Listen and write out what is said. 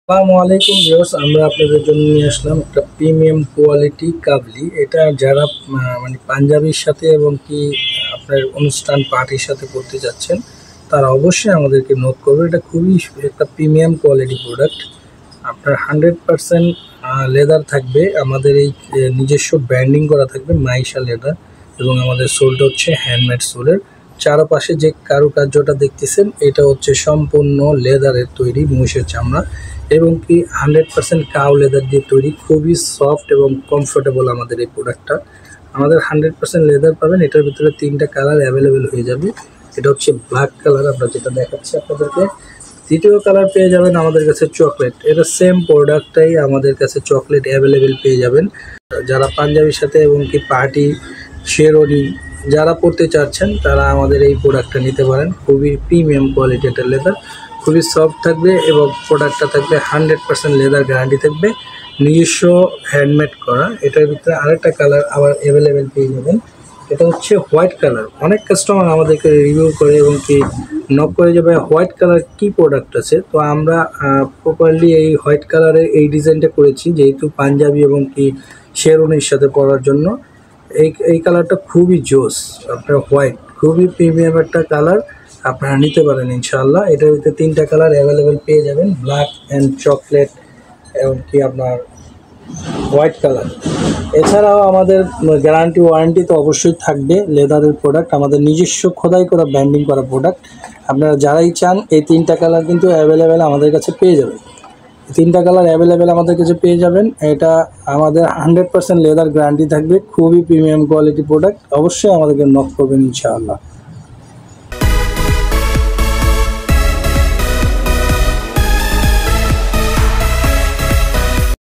আসসালামু আলাইকুম ভিউয়ার্স, আমরা আপনাদের জন্য নিয়ে আসলাম একটা প্রিমিয়াম কোয়ালিটি কাবলি। এটা যারা মানে পাঞ্জাবির সাথে এবং কি আপনার অনুষ্ঠান পার্টির সাথে করতে যাচ্ছেন তারা অবশ্যই আমাদেরকে নোট করবে। এটা খুবই একটা প্রিমিয়াম কোয়ালিটি প্রোডাক্ট। আপনার 100% লেদার থাকবে। আমাদের এই নিজস্ব ব্র্যান্ডিং করা থাকবে মাইশা লেদার, এবং আমাদের সোলটা হচ্ছে হ্যান্ডমেড সোলের। চারপাশে যে কারুকার্যটা দেখতেছেন এটা হচ্ছে সম্পূর্ণ লেদারের তৈরি, মহিষের চামড়া এবং কি 100% কাউ লেদার দিয়ে তৈরি। খুবই সফট এবং কমফোর্টেবল আমাদের এই প্রোডাক্টটা। আমাদের 100% লেদার পাবেন। এটার ভিতরে 3টা কালার অ্যাভেলেবেল হয়ে যাবে। এটা হচ্ছে ব্ল্যাক কালার, আমরা যেটা দেখাচ্ছি আপনাদেরকে। দ্বিতীয় কালার পেয়ে যাবেন আমাদের কাছে চকলেট। এটা সেম প্রোডাক্টটাই আমাদের কাছে চকলেট অ্যাভেলেবেল পেয়ে যাবেন। যারা পাঞ্জাবির সাথে এবং কি পার্টি শেরওয়ানি যারা পড়তে চাচ্ছেন তারা আমাদের এই প্রোডাক্টটা নিতে পারেন। খুবই প্রিমিয়াম কোয়ালিটি একটা লেদার, খুবই সফট থাকবে এবং প্রোডাক্টটা থাকবে 100% লেদার গ্যারান্টি থাকবে, নিজস্ব হ্যান্ডমেড করা। এটার ভিতরে আরেকটা কালার আবার অ্যাভেলেবেল পেয়ে যাবেন। এটা হচ্ছে হোয়াইট কালার। অনেক কাস্টমার আমাদেরকে রিভিউ করে এবং কি নক করে যাবে হোয়াইট কালার কি প্রোডাক্ট আছে। তো আমরা প্রপারলি এই হোয়াইট কালারের এই ডিজাইনটা করেছি, যেহেতু পাঞ্জাবি এবং কি শেরওয়ানির সাথে পরার জন্য। এই কালারটা খুবই জোস। আপনার হোয়াইট খুবই প্রিমিয়াম একটা কালার, আপনারা নিতে পারেন ইনশাআল্লাহ। এটার ভিতরে 3টা কালার অ্যাভেলেবেল পেয়ে যাবেন, ব্ল্যাক অ্যান্ড চকলেট এবং কি আপনার হোয়াইট কালার। এছাড়াও আমাদের গ্যারান্টি ওয়ারেন্টি তো অবশ্যই থাকবে। লেদারের প্রোডাক্ট, আমাদের নিজস্ব খোদাই করা ব্র্যান্ডিং করা প্রোডাক্ট। আপনারা যারাই চান এই 3টা কালার কিন্তু অ্যাভেলেবেল আমাদের কাছে পেয়ে যাবেন। 3টা কালার অ্যাভেলেবেল আমাদের কাছে পেয়ে যাবেন। এটা আমাদের 100% লেদার গ্যারান্টি থাকবে। খুবই প্রিমিয়াম কোয়ালিটি প্রোডাক্ট। অবশ্যই আমাদেরকে নক করবেন ইনশাআল্লাহ।